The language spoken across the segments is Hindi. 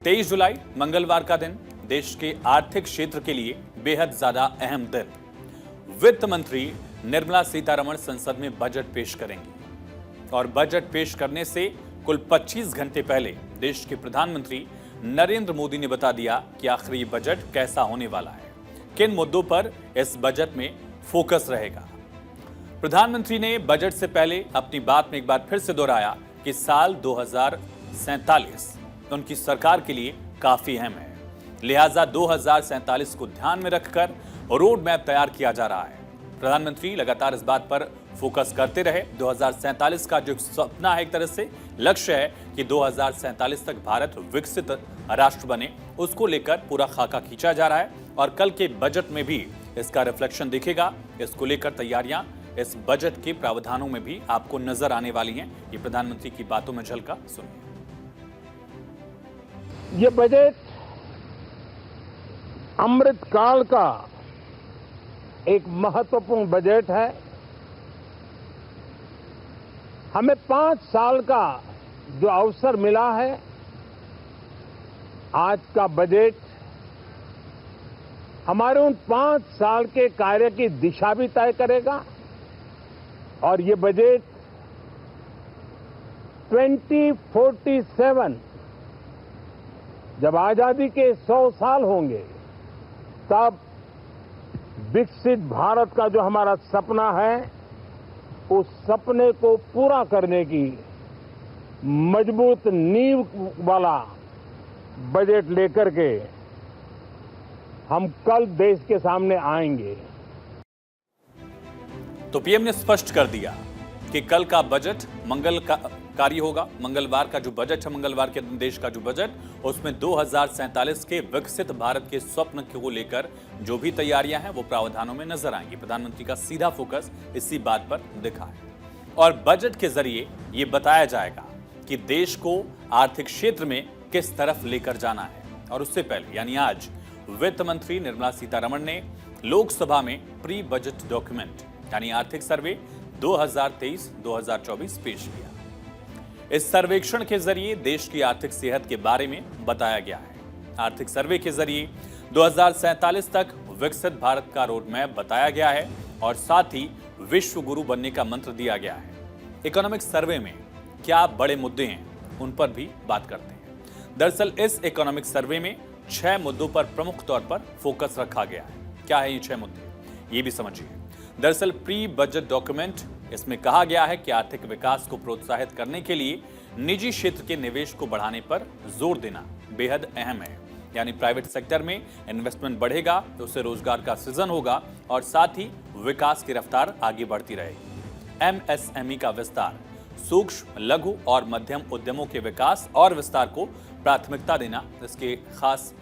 23 जुलाई मंगलवार का दिन देश के आर्थिक क्षेत्र के लिए बेहद ज्यादा अहम दिन। वित्त मंत्री निर्मला सीतारमण संसद में बजट पेश करेंगी और बजट पेश करने से कुल 25 घंटे पहले देश के प्रधानमंत्री नरेंद्र मोदी ने बता दिया कि आखिर ये बजट कैसा होने वाला है, किन मुद्दों पर इस बजट में फोकस रहेगा। प्रधानमंत्री ने बजट से पहले अपनी बात में एक बार फिर से दोहराया कि साल 2047 उनकी सरकार के लिए काफी अहम है, लिहाजा 2047 को ध्यान में रखकर रोड मैप तैयार किया जा रहा है। प्रधानमंत्री लगातार इस बात पर फोकस करते रहे। 2047 का जो सपना है, एक तरह से लक्ष्य है कि 2047 तक भारत विकसित राष्ट्र बने, उसको लेकर पूरा खाका खींचा जा रहा है और कल के बजट में भी इसका रिफ्लेक्शन दिखेगा। इसको लेकर तैयारियां इस बजट के प्रावधानों में भी आपको नजर आने वाली हैं। ये प्रधानमंत्री की बातों में झलका सुनिए। ये बजट अमृतकाल का एक महत्वपूर्ण बजट है। हमें 5 साल का जो अवसर मिला है, आज का बजट हमारे उन 5 साल के कार्य की दिशा भी तय करेगा और ये बजट 2047 जब आजादी के 100 साल होंगे, तब विकसित भारत का जो हमारा सपना है, उस सपने को पूरा करने की मजबूत नींव वाला बजट लेकर के हम कल देश के सामने आएंगे। तो पीएम ने स्पष्ट कर दिया कि कल का बजट मंगलकारी होगा। मंगलवार का जो बजट है, मंगलवार के दिन देश का जो बजट, उसमें 2047 के विकसित भारत के स्वप्न को लेकर जो भी तैयारियां हैं वो प्रावधानों में नजर आएंगी। प्रधानमंत्री का सीधा फोकस इसी बात पर दिखा है और बजट के जरिए ये बताया जाएगा कि देश को आर्थिक क्षेत्र में किस तरफ लेकर जाना है। और उससे पहले यानी आज वित्त मंत्री निर्मला सीतारमण ने लोकसभा में प्री बजट डॉक्यूमेंट यानी आर्थिक सर्वे 2023-2024 पेश किया। इस सर्वेक्षण के जरिए देश की आर्थिक सेहत के बारे में बताया गया है। आर्थिक सर्वे के जरिए 2047 तक विकसित भारत का रोड मैप बताया गया है और साथ ही विश्व गुरु बनने का मंत्र दिया गया है। इकोनॉमिक सर्वे में क्या बड़े मुद्दे हैं, उन पर भी बात करते हैं। दरअसल इस इकोनॉमिक सर्वे में 6 मुद्दों पर प्रमुख तौर पर फोकस रखा गया है। क्या है ये 6 मुद्दे, ये भी समझिए। दरअसल प्री बजट डॉक्यूमेंट, इसमें कहा गया है कि आर्थिक विकास को प्रोत्साहित करने के लिए निजी क्षेत्र के निवेश को बढ़ाने पर जोर देना बेहद अहम है। यानी प्राइवेट सेक्टर में इन्वेस्टमेंट बढ़ेगा तो उससे रोजगार का सृजन होगा और साथ ही विकास की रफ्तार आगे बढ़ती रहेगी। एमएसएमई का विस्तार, सूक्ष्म लघु और मध्यम उद्यमों के विकास और विस्तार को प्राथमिकता देना इसके खास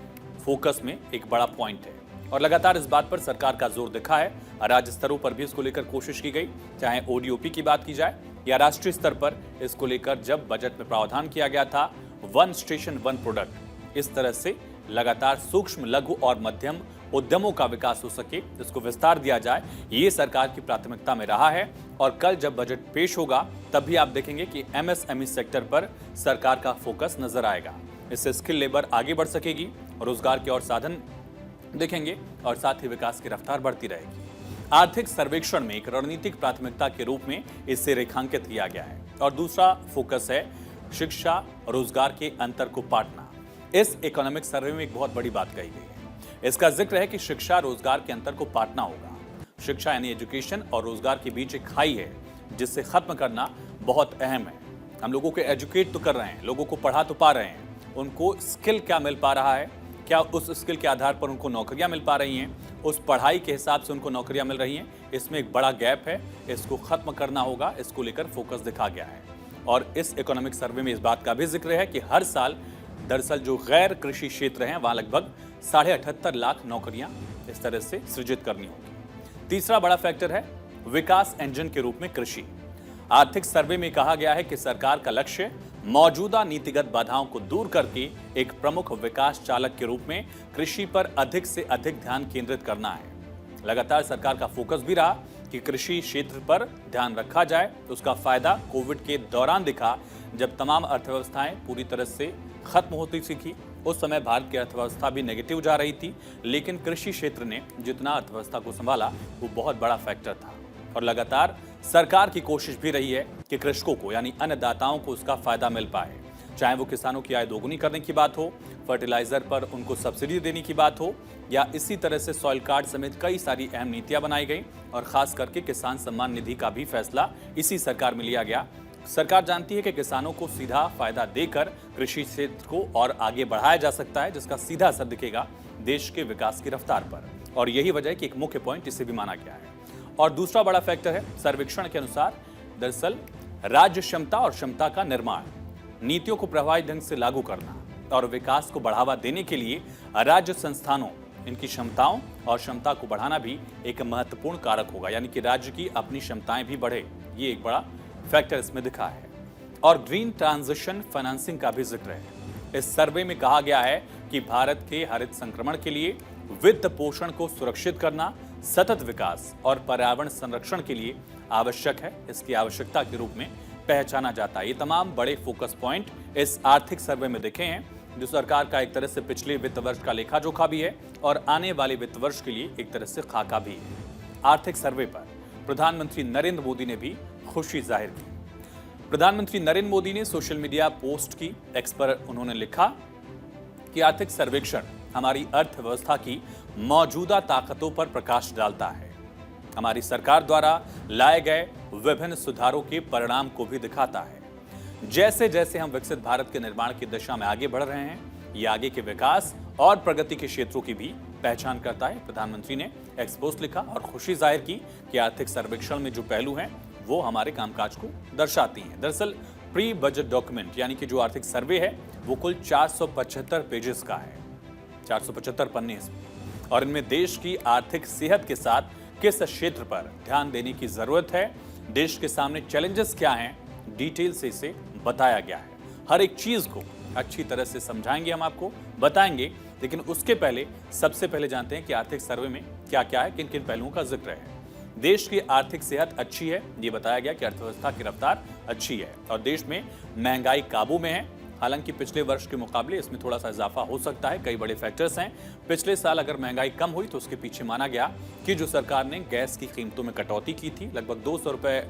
फोकस में एक बड़ा पॉइंट है और लगातार इस बात पर सरकार का जोर दिखा है। राज्य स्तरों पर भी इसको लेकर कोशिश की गई, चाहे ओडीओपी की बात की जाए या राष्ट्रीय स्तर पर इसको लेकर जब बजट में प्रावधान किया गया था, 1 स्टेशन 1 प्रोडक्ट, इस तरह से लगातार सूक्ष्म लघु और मध्यम उद्यमों का विकास हो सके, इसको विस्तार दिया जाए, ये सरकार की प्राथमिकता में रहा है। और कल जब बजट पेश होगा तब भी आप देखेंगे कि एमएसएमई सेक्टर पर सरकार का फोकस नजर आएगा। इससे स्किल लेबर आगे बढ़ सकेगी, रोजगार के और साधन देखेंगे और साथ ही विकास की रफ्तार बढ़ती रहेगी। आर्थिक सर्वेक्षण में एक रणनीतिक प्राथमिकता के रूप में इसे रेखांकित किया गया है। और दूसरा फोकस है शिक्षा रोजगार के अंतर को पाटना। इस इकोनॉमिक सर्वे में एक बहुत बड़ी बात कही गई है। इसका जिक्र है कि शिक्षा रोजगार के अंतर को पाटना होगा। शिक्षा यानी एजुकेशन और रोजगार के बीच एक खाई है जिसे खत्म करना बहुत अहम है। हम लोगों को एजुकेट तो कर रहे हैं, लोगों को पढ़ा तो पा रहे हैं, उनको स्किल क्या मिल पा रहा है, क्या उस स्किल के आधार पर उनको नौकरियां मिल पा रही हैं, उस पढ़ाई के हिसाब से उनको नौकरियां मिल रही हैं, इसमें एक बड़ा गैप है। इसको खत्म करना होगा, इसको लेकर फोकस दिखा गया है। और इस इकोनॉमिक सर्वे में इस बात का भी जिक्र है कि हर साल दरअसल जो गैर कृषि क्षेत्र हैं वहां लगभग 78.5 लाख नौकरियां इस तरह से सृजित करनी होगी। तीसरा बड़ा फैक्टर है विकास इंजन के रूप में कृषि। आर्थिक सर्वे में कहा गया है कि सरकार का लक्ष्य मौजूदा नीतिगत बाधाओं को दूर करके एक प्रमुख विकास चालक के रूप में कृषि पर अधिक से अधिक ध्यान केंद्रित करना है। लगातार सरकार का फोकस भी रहा कि कृषि क्षेत्र पर ध्यान रखा जाए। उसका फायदा कोविड के दौरान दिखा, जब तमाम अर्थव्यवस्थाएं पूरी तरह से खत्म होती सीखी उस समय भारत की अर्थव्यवस्था भी नेगेटिव जा रही थी, लेकिन कृषि क्षेत्र ने जितना अर्थव्यवस्था को संभाला वो बहुत बड़ा फैक्टर था। और लगातार सरकार की कोशिश भी रही है कि कृषकों को यानी अन्नदाताओं को उसका फायदा मिल पाए, चाहे वो किसानों की आय दोगुनी करने की बात हो, फर्टिलाइजर पर उनको सब्सिडी देने की बात हो, या इसी तरह से सॉइल कार्ड समेत कई सारी अहम नीतियां बनाई गई और खास करके किसान सम्मान निधि का भी फैसला इसी सरकार में लिया गया। सरकार जानती है कि किसानों को सीधा फायदा देकर कृषि क्षेत्र को और आगे बढ़ाया जा सकता है, जिसका सीधा असर दिखेगा देश के विकास की रफ्तार पर। और यही वजह है कि एक मुख्य पॉइंट इसे भी माना गया है। और दूसरा बड़ा फैक्टर है सर्वेक्षण के अनुसार दरअसल राज्य क्षमता और क्षमता का निर्माण, नीतियों को प्रभावी ढंग से लागू करना और विकास को बढ़ावा देने के लिए राज्य संस्थानों इनकी क्षमताओं और क्षमता को बढ़ाना भी एक महत्वपूर्ण कारक होगा, यानी कि राज्य की अपनी क्षमताएं भी बढ़े। ये एक बड़ा फैक्टर इसमें दिखा है। और ग्रीन ट्रांजिशन फाइनेंसिंग का भी जिक्र है। इस सर्वे में कहा गया है कि भारत के हरित संक्रमण के लिए वित्त पोषण को सुरक्षित करना सतत विकास और पर्यावरण संरक्षण के लिए आवश्यक है, इसकी आवश्यकता के रूप में पहचाना जाता है। ये तमाम बड़े फोकस पॉइंट इस आर्थिक सर्वे में दिखे हैं, जो सरकार का एक तरह से पिछले वित्त वर्ष का लेखा जोखा भी है और आने वाले वित्त वर्ष के लिए एक तरह से खाका भी है। आर्थिक सर्वे पर प्रधानमंत्री नरेंद्र मोदी ने भी खुशी जाहिर की। प्रधानमंत्री नरेंद्र मोदी ने सोशल मीडिया पोस्ट की, एक्स पर उन्होंने लिखा कि आर्थिक सर्वेक्षण हमारी अर्थव्यवस्था की मौजूदा ताकतों पर प्रकाश डालता है, हमारी सरकार द्वारा लाए गए विभिन्न सुधारों के परिणाम को भी दिखाता है। जैसे जैसे हम विकसित भारत के निर्माण की दिशा में आगे बढ़ रहे हैं, ये आगे के विकास और प्रगति के क्षेत्रों की भी पहचान करता है। प्रधानमंत्री ने एक्स पोस्ट लिखा और खुशी जाहिर की कि आर्थिक सर्वेक्षण में जो पहलू हैं वो हमारे कामकाज को दर्शाती हैं। दरअसल प्री बजट डॉक्यूमेंट यानी कि जो आर्थिक सर्वे है वो कुल 475 पेजेस का है, 475 पन्ने इसमें, और इनमें देश की आर्थिक सेहत के साथ किस क्षेत्र पर ध्यान देने की जरूरत है, देश के सामने चैलेंजेस क्या हैं, डिटेल से इसे बताया गया है। हर एक चीज को अच्छी तरह से समझाएंगे, हम आपको बताएंगे, लेकिन उसके पहले सबसे पहले जानते हैं कि आर्थिक सर्वे में क्या क्या है, किन किन पहलुओं का जिक्र है। देश की आर्थिक सेहत अच्छी है, ये बताया गया कि अर्थव्यवस्था की रफ्तार अच्छी है और देश में महंगाई काबू में है। हालांकि पिछले वर्ष के मुकाबले इसमें थोड़ा सा इजाफा हो सकता है, कई बड़े फैक्टर्स हैं। पिछले साल अगर महंगाई कम हुई तो उसके पीछे माना गया कि जो सरकार ने गैस की कीमतों में कटौती की थी, लगभग 200 रुपये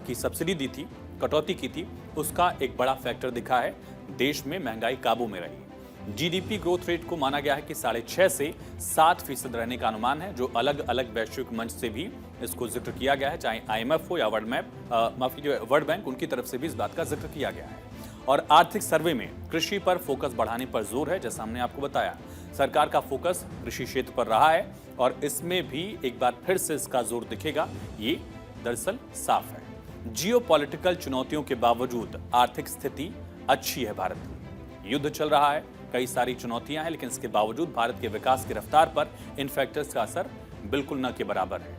की सब्सिडी दी थी, कटौती की थी, उसका एक बड़ा फैक्टर दिखा है। देश में महंगाई काबू में रही। जीडीपी ग्रोथ रेट को माना गया है कि 6.5 से 7% रहने का अनुमान है, जो अलग अलग वैश्विक मंच से भी इसको जिक्र किया गया है, चाहे IMF हो या वर्ल्ड बैंक, उनकी तरफ से भी इस बात का जिक्र किया गया है। और आर्थिक सर्वे में कृषि पर फोकस बढ़ाने पर जोर है, जैसा हमने आपको बताया। सरकार का फोकस कृषि क्षेत्र पर रहा है और इसमें भी एक बार फिर से इसका जोर दिखेगा, ये दरअसल साफ है। जियोपॉलिटिकल चुनौतियों के बावजूद आर्थिक स्थिति अच्छी है भारत की। युद्ध चल रहा है, कई सारी चुनौतियां हैं, लेकिन इसके बावजूद भारत के विकास की रफ्तार पर इन फैक्टर्स का असर बिल्कुल न के बराबर है।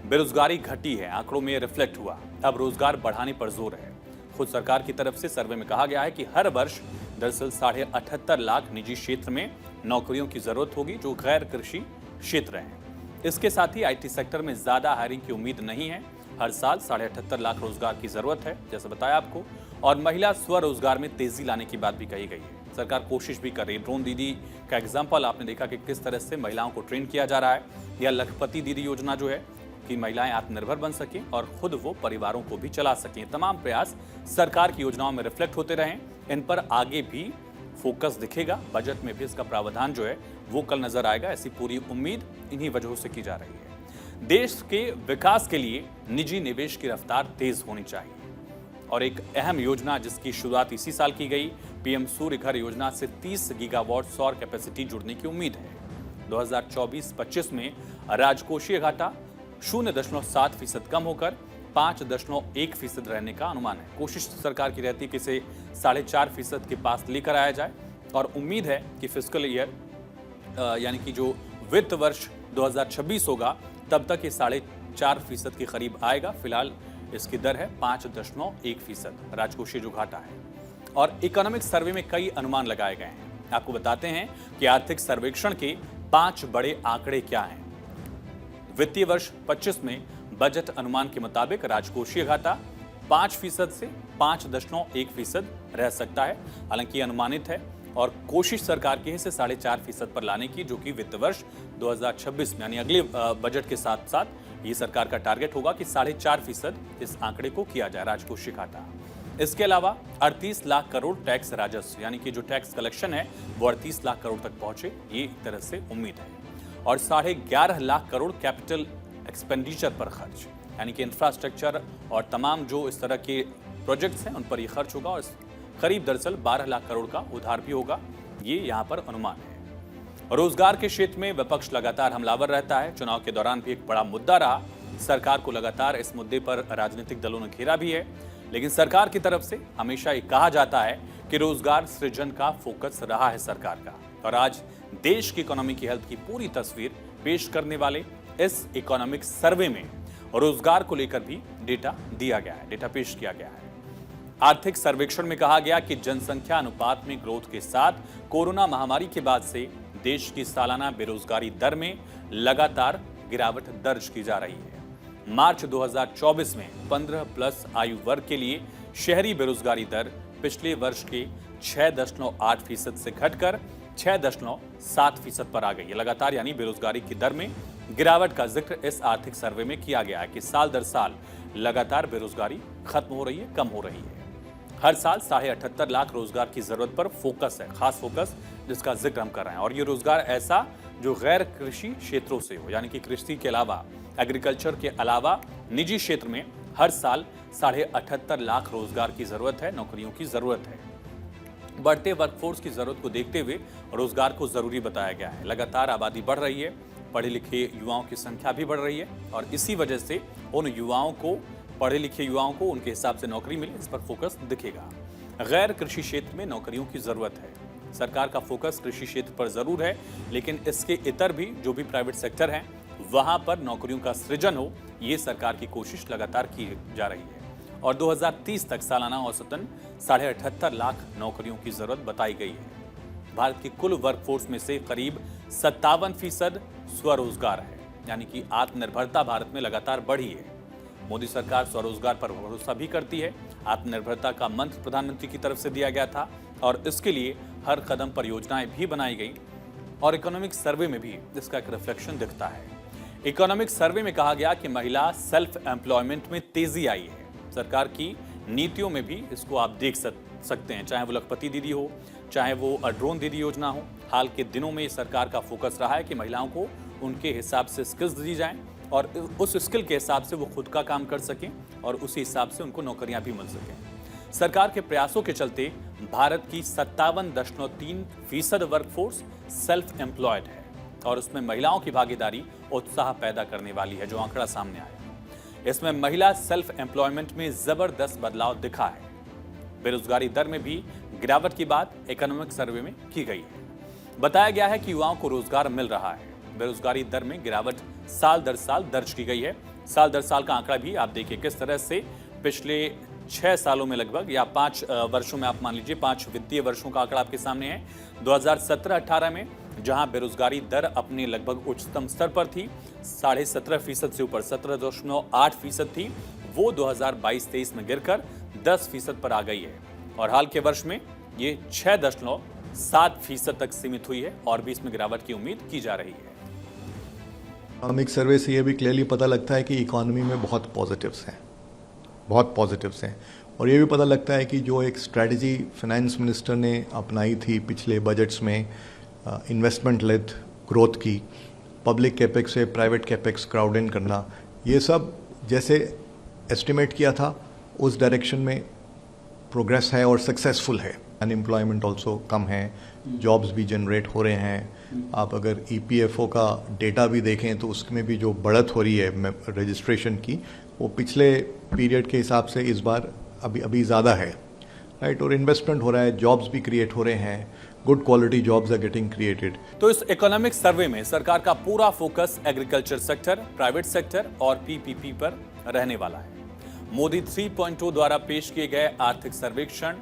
बेरोजगारी घटी है, आंकड़ों में रिफ्लेक्ट हुआ। अब रोजगार बढ़ाने पर जोर है। खुद सरकार की तरफ से सर्वे में कहा गया है कि हर वर्ष दरअसल 78.5 लाख निजी क्षेत्र में नौकरियों की जरूरत होगी, जो गैर कृषि क्षेत्र हैं। इसके साथ ही IT सेक्टर में ज्यादा हायरिंग की उम्मीद नहीं है। हर साल 78.5 लाख रोजगार की जरूरत है, जैसे बताया आपको। और महिला स्वरोजगार में तेजी लाने की बात भी कही गई है। सरकार कोशिश भी कर रही है। ड्रोन दीदी का एग्जाम्पल आपने देखा कि किस तरह से महिलाओं को ट्रेन किया जा रहा है, या लखपति दीदी योजना जो है कि महिलाएं आत्मनिर्भर बन सकें और खुद वो परिवारों को भी चला सकें। तमाम प्रयास सरकार की योजनाओं में रिफ्लेक्ट होते रहें, इन पर आगे भी फोकस दिखेगा। बजट में भी इसका प्रावधान जो है वो कल नजर आएगा, ऐसी पूरी उम्मीद इन्हीं वजहों से की जा रही है। देश के विकास के लिए निजी निवेश की रफ्तार तेज होनी चाहिए और एक अहम योजना जिसकी शुरुआत इसी साल की गई, PM सूर्य घर योजना से 30 गीगावाट सौर कैपेसिटी जुड़ने की उम्मीद है। 2024-25 में राजकोषीय घाटा 0.7% कम होकर 5.1% रहने का अनुमान है। कोशिश सरकार की रहती है कि इसे 4.5% के पास लेकर आया जाए और उम्मीद है कि फिस्कल ईयर यानी कि जो वित्त वर्ष 2026 होगा तब तक ये 4.5% के करीब आएगा। फिलहाल इसकी दर है 5.1%, राजकोषीय जो घाटा है। और इकोनॉमिक सर्वे में कई अनुमान लगाए गए हैं। आपको बताते हैं कि आर्थिक सर्वेक्षण के 5 बड़े आंकड़े क्या हैं। वित्तीय वर्ष 25 में बजट अनुमान के मुताबिक राजकोषीय घाटा 5% से 5.1% रह सकता है। हालांकि अनुमानित है, और कोशिश सरकार की है इसे 4.5% पर लाने की, जो कि वित्त वर्ष 2026 में यानी अगले बजट के साथ साथ ये सरकार का टारगेट होगा कि 4.5% इस आंकड़े को किया जाए राजकोषीय घाटा। इसके अलावा 38 लाख करोड़ टैक्स राजस्व यानी कि जो टैक्स कलेक्शन है वो 38 लाख करोड़ तक पहुंचे, ये एक तरह से उम्मीद है। और 11.5 लाख करोड़ कैपिटल एक्सपेंडिचर पर खर्च यानी कि इंफ्रास्ट्रक्चर और तमाम जो इस तरह के प्रोजेक्ट्स हैं उन पर ये खर्च होगा। और करीब दरअसल 12 लाख करोड़ का उधार भी होगा, ये यहाँ पर अनुमान है। रोजगार के क्षेत्र में विपक्ष लगातार हमलावर रहता है। चुनाव के दौरान भी एक बड़ा मुद्दा रहा। सरकार को लगातार इस मुद्दे पर राजनीतिक दलों ने घेरा भी है, लेकिन सरकार की तरफ से हमेशा ये कहा जाता है कि रोजगार सृजन का फोकस रहा है सरकार का। और आज देश की इकोनॉमी की हेल्थ की पूरी तस्वीर पेश करने वाले इस इकोनॉमिक सर्वे में रोजगार को लेकर भी डेटा दिया गया है, डेटा पेश किया गया है। आर्थिक सर्वेक्षण में कहा गया कि जनसंख्या अनुपात में ग्रोथ के साथ कोरोना महामारी के बाद से देश की सालाना बेरोजगारी दर में लगातार गिरावट दर्ज की जा रही है। मार्च 2024 में 15+ आयु वर्ग के लिए शहरी बेरोजगारी दर पिछले वर्ष के 6.8% से घटकर 6.7% पर आ गई है। लगातार यानी बेरोजगारी की दर में गिरावट का जिक्र इस आर्थिक सर्वे में किया गया है कि साल दर साल लगातार बेरोजगारी खत्म हो रही है, कम हो रही है। हर साल 78.5 लाख रोजगार की जरूरत पर फोकस है, खास फोकस जिसका जिक्र हम कर रहे हैं। और ये रोजगार ऐसा जो गैर कृषि क्षेत्रों से हो, यानी कि कृषि के अलावा, एग्रीकल्चर के अलावा निजी क्षेत्र में हर साल 78.5 लाख रोजगार की जरूरत है, नौकरियों की जरूरत है। बढ़ते वर्कफोर्स की जरूरत को देखते हुए रोजगार को जरूरी बताया गया है। लगातार आबादी बढ़ रही है, पढ़े लिखे युवाओं की संख्या भी बढ़ रही है और इसी वजह से उन युवाओं को, पढ़े लिखे युवाओं को उनके हिसाब से नौकरी मिले, इस पर फोकस दिखेगा। गैर कृषि क्षेत्र में नौकरियों की जरूरत है। सरकार का फोकस कृषि क्षेत्र पर जरूर है, लेकिन इसके इतर भी जो भी प्राइवेट सेक्टर हैं वहां पर नौकरियों का सृजन हो, ये सरकार की कोशिश लगातार की जा रही है। और 2030 तक सालाना औसतन 78.5 लाख नौकरियों की जरूरत बताई गई है। भारत की कुल वर्कफोर्स में से करीब 57% स्वरोजगार है, यानी कि आत्मनिर्भरता भारत में लगातार बढ़ी है। मोदी सरकार स्वरोजगार पर भरोसा भी करती है। आत्मनिर्भरता का मंत्र प्रधानमंत्री की तरफ से दिया गया था और इसके लिए हर कदम पर योजनाएं भी बनाई गई और इकोनॉमिक सर्वे में भी इसका एक रिफ्लेक्शन दिखता है। इकोनॉमिक सर्वे में कहा गया कि महिला सेल्फ एम्प्लॉयमेंट में तेजी आई है। सरकार की नीतियों में भी इसको आप देख सकते हैं, चाहे वो लखपति दीदी हो, चाहे वो ड्रोन दीदी योजना हो। हाल के दिनों में सरकार का फोकस रहा है कि महिलाओं को उनके हिसाब से स्किल्स दी जाएं और उस स्किल के हिसाब से वो खुद का काम कर सकें और उसी हिसाब से उनको नौकरियां भी मिल सकें। सरकार के प्रयासों के चलते भारत की 57.3% वर्कफोर्स सेल्फ एम्प्लॉयड है और उसमें महिलाओं की भागीदारी उत्साह पैदा करने वाली है। जो आंकड़ा सामने आया, इसमें महिला सेल्फ एम्प्लॉयमेंट में जबरदस्त बदलाव दिखा है। बेरोजगारी दर में भी गिरावट की बात इकोनॉमिक सर्वे में की गई है। बताया गया है कि युवाओं को रोजगार मिल रहा है। बेरोजगारी दर में गिरावट साल दर साल दर्ज की गई है। साल दर साल का आंकड़ा भी आप देखिए किस तरह से पिछले 6 सालों में लगभग, या 5 वर्षों में आप मान लीजिए 5 वित्तीय वर्षों का आंकड़ा आपके सामने है। 2017-18 में जहां बेरोजगारी दर अपने लगभग उच्चतम स्तर पर थी, 17.5% से ऊपर 17.8% थी, वो 2022-23 में गिरकर 10% पर आ गई है और हाल के वर्ष में ये 6.7% तक सीमित हुई है और भी इसमें गिरावट की उम्मीद की जा रही है। इकोनॉमिक सर्वे से ये भी क्लियरली पता लगता है कि इकोनॉमी में बहुत पॉजिटिव्स हैं और ये भी पता लगता है कि जो एक स्ट्रेटजी फाइनेंस मिनिस्टर ने अपनाई थी पिछले बजट्स में, इन्वेस्टमेंट लेड ग्रोथ की, पब्लिक कैपेक्स से प्राइवेट कैपेक्स क्राउड इन करना, ये सब जैसे एस्टिमेट किया था उस डायरेक्शन में प्रोग्रेस है और सक्सेसफुल है। अनएम्प्लॉयमेंट ऑल्सो कम है, जॉब्स भी जनरेट हो रहे हैं। आप अगर EPFO का डेटा भी देखें तो उसमें भी जो बढ़त हो रही है रजिस्ट्रेशन की, वो पिछले पीरियड के हिसाब से इस बार अभी ज़्यादा है, राइट। और इन्वेस्टमेंट हो रहा है, जॉब्स भी क्रिएट हो रहे हैं, good quality jobs are getting created. तो इस इकोनॉमिक सर्वे में सरकार का पूरा focus agriculture sector, private sector और PPP पर रहने वाला है। मोदी 3.0 द्वारा पेश किए गए आर्थिक सर्वेक्षण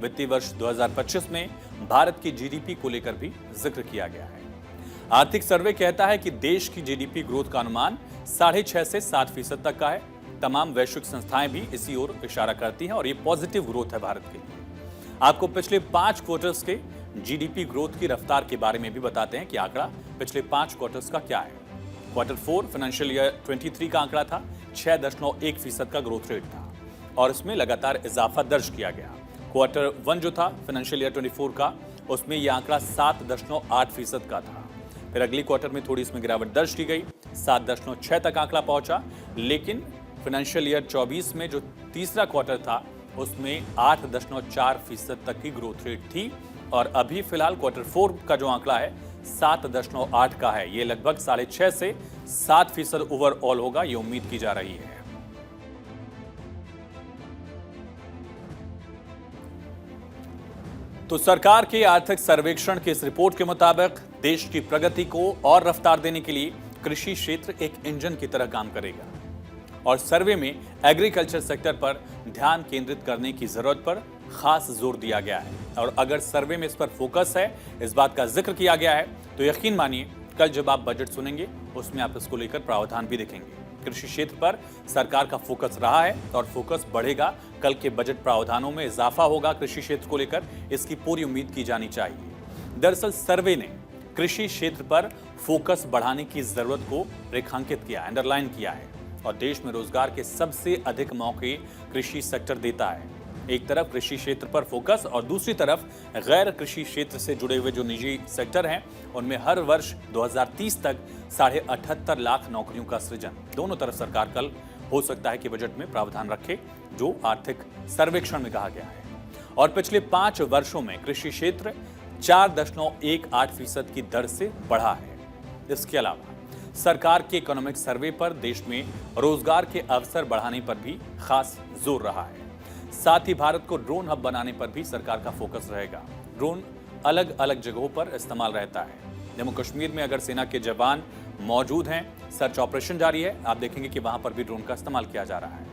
वित्तीय वर्ष 2025 में भारत की GDP को लेकर भी जिक्र किया गया है। आर्थिक सर्वे कहता है कि देश की GDP ग्रोथ का अनुमान 6.5 से 7% तक का है। तमाम वैश्विक संस्थाएं भी इसी ओर इशारा करती हैं और ये पॉजिटिव ग्रोथ है भारत के लिए। आपको पिछले 5 क्वार्टर्स के जीडीपी ग्रोथ की रफ्तार के बारे में भी बताते हैं कि आंकड़ा पिछले 5 क्वार्टर्स का क्या है। क्वार्टर 4 फाइनेंशियल ईयर 23 का आंकड़ा था 6.1% का ग्रोथ रेट था और इसमें लगातार इजाफा दर्ज किया गया। क्वार्टर 1 जो था फाइनेंशियल ईयर 24 का, उसमें यह आंकड़ा 7.8% का था। फिर अगली क्वार्टर में थोड़ी इसमें गिरावट दर्ज की गई, 7.6 तक आंकड़ा पहुंचा। लेकिन फाइनेंशियल ईयर 24 में जो तीसरा क्वार्टर था उसमें 8.4% तक की ग्रोथ रेट थी और अभी फिलहाल क्वार्टर 4 का जो आंकड़ा है 7.8 का है। ये लगभग 6.5 से 7% ओवरऑल होगा, ये उम्मीद की जा रही है। तो सरकार के आर्थिक सर्वेक्षण की इस रिपोर्ट के मुताबिक देश की प्रगति को और रफ्तार देने के लिए कृषि क्षेत्र एक इंजन की तरह काम करेगा और सर्वे में एग्रीकल्चर सेक्टर पर ध्यान केंद्रित करने की जरूरत पर खास जोर दिया गया है। और अगर सर्वे में इस पर फोकस है, इस बात का जिक्र किया गया है, तो यकीन मानिए कल जब आप बजट सुनेंगे उसमें आप इसको लेकर प्रावधान भी देखेंगे। कृषि क्षेत्र पर सरकार का फोकस रहा है और फोकस बढ़ेगा। कल के बजट प्रावधानों में इजाफा होगा कृषि क्षेत्र को लेकर, इसकी पूरी उम्मीद की जानी चाहिए। दरअसल सर्वे ने कृषि क्षेत्र पर फोकस बढ़ाने की जरूरत को रेखांकित किया, अंडरलाइन किया है और देश में रोजगार के सबसे अधिक मौके कृषि सेक्टर देता है। एक तरफ कृषि क्षेत्र पर फोकस और दूसरी तरफ गैर कृषि क्षेत्र से जुड़े हुए जो निजी सेक्टर हैं उनमें हर वर्ष 2030 तक 78.5 लाख नौकरियों का सृजन। दोनों तरफ सरकार कल हो सकता है कि बजट में प्रावधान रखे, जो आर्थिक सर्वेक्षण में कहा गया है। और पिछले 5 वर्षों में कृषि क्षेत्र 4.18% की दर से बढ़ा है। इसके अलावा सरकार के इकोनॉमिक सर्वे पर देश में रोजगार के अवसर बढ़ाने पर भी खास जोर रहा है। साथ ही भारत को ड्रोन हब बनाने पर भी सरकार का फोकस रहेगा। ड्रोन अलग अलग जगहों पर इस्तेमाल रहता है। जम्मू कश्मीर में अगर सेना के जवान मौजूद हैं, सर्च ऑपरेशन जारी है, आप देखेंगे कि वहां पर भी ड्रोन का इस्तेमाल किया जा रहा है।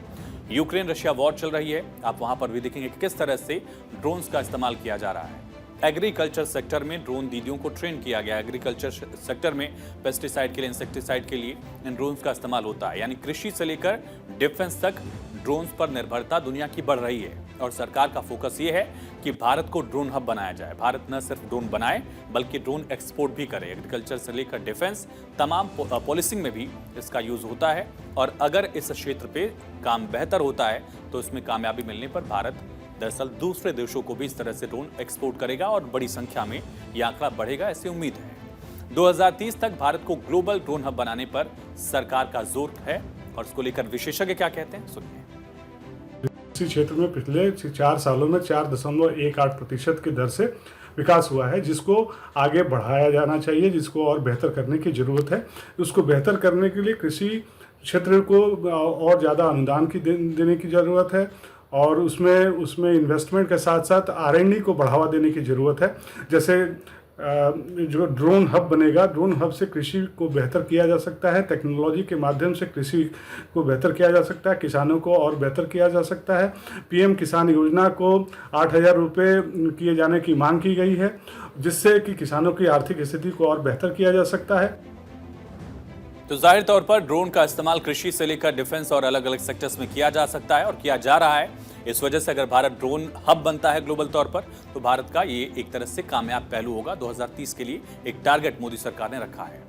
यूक्रेन रशिया वॉर चल रही है, आप वहां पर भी देखेंगे कि किस तरह से ड्रोन्स का इस्तेमाल किया जा रहा है। एग्रीकल्चर सेक्टर में ड्रोन दीदियों को ट्रेन किया गया। एग्रीकल्चर सेक्टर में पेस्टिसाइड के लिए, इंसेक्टिसाइड के लिए इन ड्रोन्स का इस्तेमाल होता है। यानी कृषि से लेकर डिफेंस तक ड्रोन्स पर निर्भरता दुनिया की बढ़ रही है और सरकार का फोकस ये है कि भारत को ड्रोन हब बनाया जाए। भारत न सिर्फ ड्रोन बनाए बल्कि ड्रोन एक्सपोर्ट भी करे। एग्रीकल्चर से लेकर डिफेंस तमाम पॉलिसिंग में भी इसका यूज होता है और अगर इस क्षेत्र पे काम बेहतर होता है तो इसमें कामयाबी मिलने पर भारत दरअसल दूसरे देशों को भी इस तरह से ड्रोन एक्सपोर्ट करेगा और बड़ी संख्या में यह आंकड़ा बढ़ेगा, ऐसी उम्मीद है। 2030 तक भारत को ग्लोबल ड्रोन हब बनाने पर सरकार का जोर है और इसको लेकर विशेषज्ञ क्या कहते हैं, सुनिए। इसी क्षेत्र में पिछले 4 सालों में 4.18% की दर से विकास हुआ है, जिसको आगे बढ़ाया जाना चाहिए, जिसको और बेहतर करने की जरूरत है। उसको बेहतर करने के लिए कृषि क्षेत्र को और ज़्यादा अनुदान की देने की ज़रूरत है और उसमें इन्वेस्टमेंट के साथ साथ R&D को बढ़ावा देने की ज़रूरत है। जैसे जो ड्रोन हब बनेगा, ड्रोन हब से कृषि को बेहतर किया जा सकता है, टेक्नोलॉजी के माध्यम से कृषि को बेहतर किया जा सकता है, किसानों को और बेहतर किया जा सकता है। PM किसान योजना को 8,000 रुपये किए जाने की मांग की गई है, जिससे कि किसानों की आर्थिक स्थिति को और बेहतर किया जा सकता है। तो जाहिर तौर पर ड्रोन का इस्तेमाल कृषि से लेकर डिफेंस और अलग अलग सेक्टर्स में किया जा सकता है और किया जा रहा है। इस वजह से अगर भारत ड्रोन हब बनता है ग्लोबल तौर पर तो भारत का ये एक तरह से कामयाब पहलू होगा। 2030 के लिए एक टारगेट मोदी सरकार ने रखा है।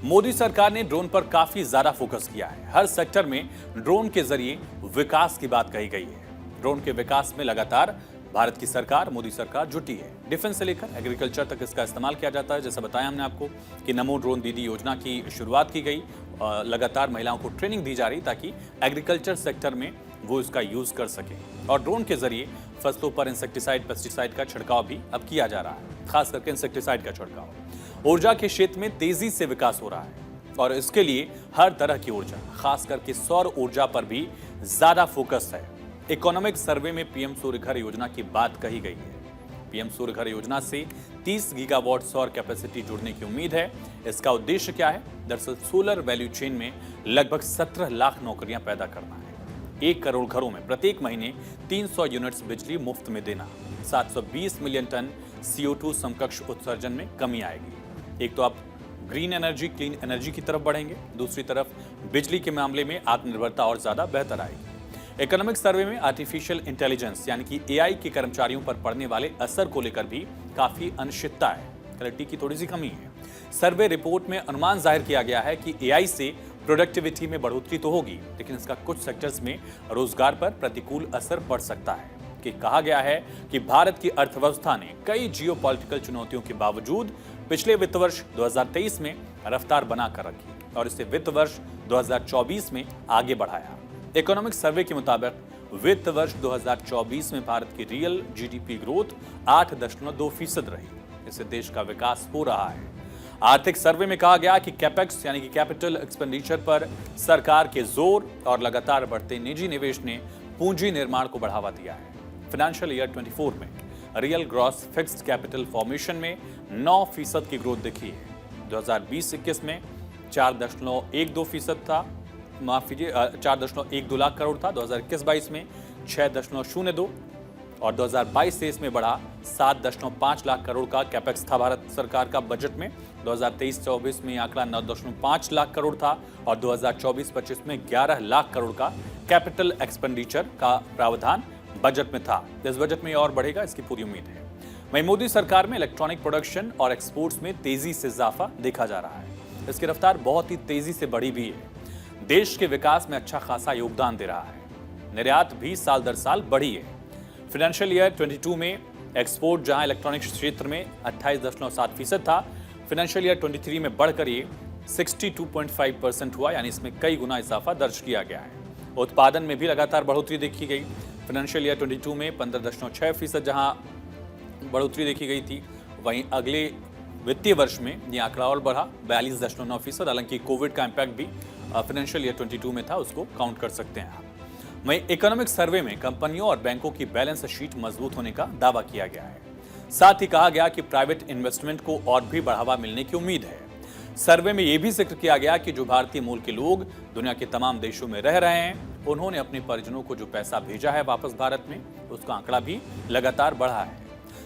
मोदी सरकार ने ड्रोन पर काफी ज्यादा फोकस किया है। हर सेक्टर में ड्रोन के जरिए विकास की बात कही गई है। ड्रोन के विकास में लगातार भारत की सरकार, मोदी सरकार जुटी है। डिफेंस से लेकर एग्रीकल्चर तक इसका इस्तेमाल किया जाता है। जैसा बताया हमने आपको कि नमो ड्रोन दीदी योजना की शुरुआत की गई। लगातार महिलाओं को ट्रेनिंग दी जा रही ताकि एग्रीकल्चर सेक्टर में वो इसका यूज कर सके और ड्रोन के जरिए फसलों पर इंसेक्टिसाइड, पेस्टिसाइड का छिड़काव भी अब किया जा रहा है, खास करके इंसेक्टिसाइड का छिड़काव। ऊर्जा के क्षेत्र में तेजी से विकास हो रहा है और इसके लिए हर तरह की ऊर्जा, खास करके सौर ऊर्जा पर भी ज्यादा फोकस है। इकोनॉमिक सर्वे में PM सूर्य घर योजना की बात कही गई है। PM सूर्य घर योजना से 30 गीगावाट सौर कैपेसिटी जुड़ने की उम्मीद है। इसका उद्देश्य क्या है? दरअसल सोलर वैल्यू चेन में लगभग 17 लाख नौकरियां पैदा करना है। 1 करोड़ घरों में प्रत्येक महीने 300 यूनिट्स बिजली मुफ्त में देना, 720 मिलियन टन CO2 समकक्ष उत्सर्जन में कमी आएगी। एक तो आप ग्रीन एनर्जी, क्लीन एनर्जी की तरफ बढ़ेंगे, दूसरी तरफ बिजली के मामले में आत्मनिर्भरता और ज्यादा बेहतर आएगी। इकोनॉमिक सर्वे में आर्टिफिशियल इंटेलिजेंस यानी कि एआई के कर्मचारियों पर पड़ने वाले असर को लेकर भी काफी अनिश्चितता है, क्लैरिटी की थोड़ी सी कमी है। सर्वे रिपोर्ट में अनुमान जाहिर किया गया है कि एआई से प्रोडक्टिविटी में बढ़ोतरी तो होगी, लेकिन इसका कुछ सेक्टर्स में रोजगार पर प्रतिकूल असर पड़ सकता है। कि कहा गया है कि भारत की अर्थव्यवस्था ने कई जियोपॉलिटिकल चुनौतियों के बावजूद पिछले वित्त वर्ष 2023 में रफ्तार बनाकर रखी और इसे वित्त वर्ष 2024 में आगे बढ़ाया। इकोनॉमिक सर्वे के मुताबिक वित्त वर्ष 2024 में भारत की रियल जीडीपी ग्रोथ 8.2% रही। इससे देश का विकास हो रहा है। आर्थिक सर्वे में कहा गया कि कैपेक्स यानी कि कैपिटल एक्सपेंडिचर पर सरकार के जोर और लगातार बढ़ते निजी निवेश ने पूंजी निर्माण को बढ़ावा दिया है। फाइनेंशियल ईयर 24 में real gross fixed capital formation में 9% की ग्रोथ दिखी है। 2020-21 में 4.12% था, माफ कीजिए 4.12 लाख करोड़ था। 2021-22 में 6.02 और 2022-23 में बढ़ा 7.5 लाख करोड़ का कैपेक्स था भारत सरकार का बजट में। 2023-24 में आंकड़ा 9.5 लाख करोड़ था और 2024-25 में 11 लाख करोड़ का कैपिटल एक्सपेंडिचर का प्रावधान बजट में था। इस बजट में और बढ़ेगा, इसकी पूरी उम्मीद है। वहीं मोदी सरकार में इलेक्ट्रॉनिक प्रोडक्शन और एक्सपोर्ट्स में तेजी से इजाफा देखा जा रहा है। इसकी रफ्तार बहुत ही तेजी से बढ़ी भी है। देश के विकास में अच्छा खासा योगदान दे रहा है। निर्यात भी साल दर साल बढ़ी है। फाइनेंशियल ईयर 22 में एक्सपोर्ट जहां इलेक्ट्रॉनिक्स क्षेत्र में 28.7% था, फाइनेंशियल ईयर 23 में बढ़कर ये 62.5% हुआ, यानी इसमें कई गुना इजाफा दर्ज किया गया है। उत्पादन में भी लगातार बढ़ोतरी देखी गई। फाइनेंशियल ईयर 22 में 15.6% जहां बढ़ोतरी देखी गई थी, वहीं अगले वित्तीय वर्ष में ये आंकड़ा और बढ़ा 42.9%। हालांकि कोविड का इम्पैक्ट भी फाइनेंशियल ईयर 22 में था, उसको काउंट कर सकते हैं आप। वहीं इकोनॉमिक सर्वे में कंपनियों और बैंकों की बैलेंस शीट मजबूत होने का दावा किया गया है। साथ ही कहा गया कि प्राइवेट इन्वेस्टमेंट को और भी बढ़ावा मिलने की उम्मीद है। सर्वे में यह भी जिक्र किया गया कि जो भारतीय मूल के लोग दुनिया के तमाम देशों में रह रहे हैं, उन्होंने अपने परिजनों को जो पैसा भेजा है वापस भारत में, उसका आंकड़ा भी लगातार बढ़ा है।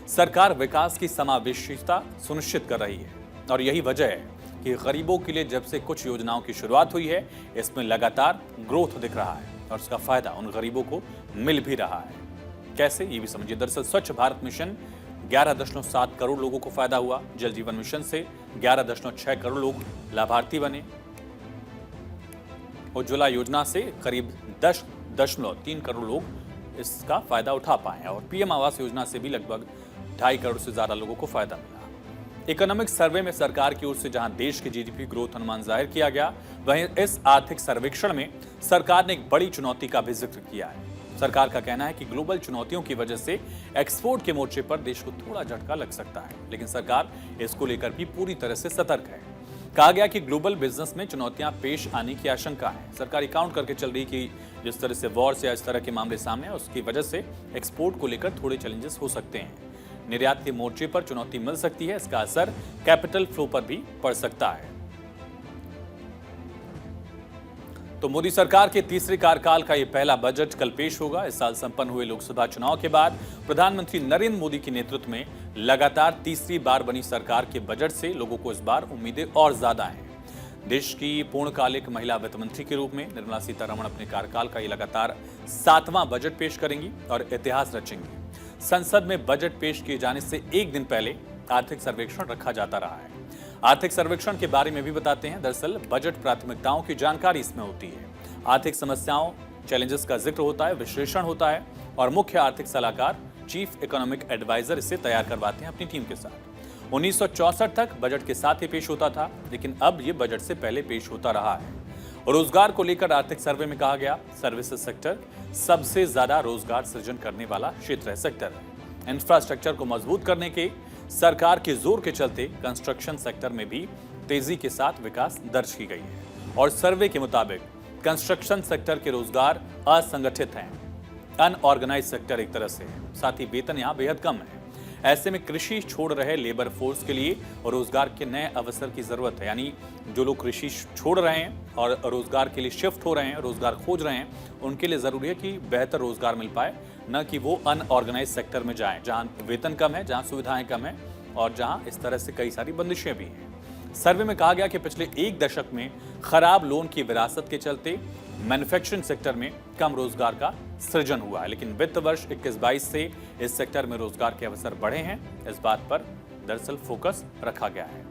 सरकार विकास की समावेशिता सुनिश्चित कर रही है और यही वजह है कि गरीबों के लिए जब से कुछ योजनाओं की शुरुआत हुई है, इसमें लगातार ग्रोथ दिख रहा है और उसका फायदा उन गरीबों को मिल भी रहा है। कैसे, ये भी समझिए। दरअसल स्वच्छ भारत मिशन 11.7 करोड़ लोगों को फायदा हुआ। जल जीवन मिशन से 11.6 करोड़ लोग लाभार्थी बने। उज्ज्वला योजना से करीब 10.3 करोड़ लोग इसका फायदा उठा पाए और पीएम आवास योजना से भी लगभग 2.5 करोड़ से ज्यादा लोगों को फायदा मिला। इकोनॉमिक सर्वे में सरकार की ओर से जहां देश की जीडीपी ग्रोथ अनुमान जाहिर किया गया, वहीं इस आर्थिक सर्वेक्षण में सरकार ने एक बड़ी चुनौती का भी जिक्र किया है। सरकार का कहना है कि ग्लोबल चुनौतियों की वजह से एक्सपोर्ट के मोर्चे पर देश को थोड़ा झटका लग सकता है, लेकिन सरकार इसको लेकर भी पूरी तरह से सतर्क है। कहा गया कि ग्लोबल बिजनेस में चुनौतियां पेश आने की आशंका है। सरकार काउंट करके चल रही कि जिस तरह से वॉर से इस तरह के मामले सामने हैं, उसकी वजह से एक्सपोर्ट को लेकर थोड़े चैलेंजेस हो सकते हैं। निर्यात के मोर्चे पर चुनौती मिल सकती है, इसका असर कैपिटल फ्लो पर भी पड़ सकता है। तो मोदी सरकार के तीसरे कार्यकाल का यह पहला बजट कल पेश होगा। इस साल संपन्न हुए लोकसभा चुनाव के बाद प्रधानमंत्री नरेंद्र मोदी के नेतृत्व में लगातार तीसरी बार बनी सरकार के बजट से लोगों को इस बार उम्मीदें और ज्यादा हैं। देश की पूर्णकालिक महिला वित्त मंत्री के रूप में निर्मला सीतारमण अपने कार्यकाल का ये लगातार 7वां बजट पेश करेंगी और इतिहास रचेंगी। संसद में बजट पेश किए जाने से एक दिन पहले आर्थिक सर्वेक्षण रखा जाता रहा है। आर्थिक सर्वेक्षण के बारे में भी बताते हैं। दरअसल बजट प्राथमिकताओं की जानकारी इसमें होती है। आर्थिक समस्याओं, चैलेंजेस का जिक्र होता है, विश्लेषण होता है और मुख्य आर्थिक सलाहकार चीफ इकोनॉमिक एडवाइजर इसे तैयार करवाते हैं अपनी टीम के साथ। 1964 तक बजट के साथ ही पेश होता था, लेकिन अब ये बजट से पहले पेश होता रहा है। रोजगार को लेकर आर्थिक सर्वे में कहा गया, सर्विसेज सेक्टर सबसे ज्यादा रोजगार सृजन करने वाला क्षेत्र है, सेक्टर है। इंफ्रास्ट्रक्चर को मजबूत करने के सरकार के जोर के चलते कंस्ट्रक्शन सेक्टर में भी तेजी के साथ विकास दर्ज की गई है और सर्वे के मुताबिक कंस्ट्रक्शन सेक्टर के रोजगार असंगठित हैं, अनऑर्गेनाइज सेक्टर एक तरह से है। साथ ही वेतन यहाँ बेहद कम है। ऐसे में कृषि छोड़ रहे लेबर फोर्स के लिए रोजगार के नए अवसर की जरूरत है। यानी जो लोग कृषि छोड़ रहे हैं और रोजगार के लिए शिफ्ट हो रहे हैं, रोजगार खोज रहे हैं, उनके लिए जरूरी है कि बेहतर रोजगार मिल पाए, न कि वो अनऑर्गेनाइज सेक्टर में जाएं, जहां वेतन कम है, जहां सुविधाएं कम है और जहां इस तरह से कई सारी बंदिशें भी हैं। सर्वे में कहा गया कि पिछले एक दशक में खराब लोन की विरासत के चलते मैन्युफैक्चरिंग सेक्टर में कम रोजगार का सृजन हुआ है, लेकिन वित्त वर्ष 21-22 से इस सेक्टर में रोजगार के अवसर बढ़े हैं। इस बात पर दरअसल फोकस रखा गया है।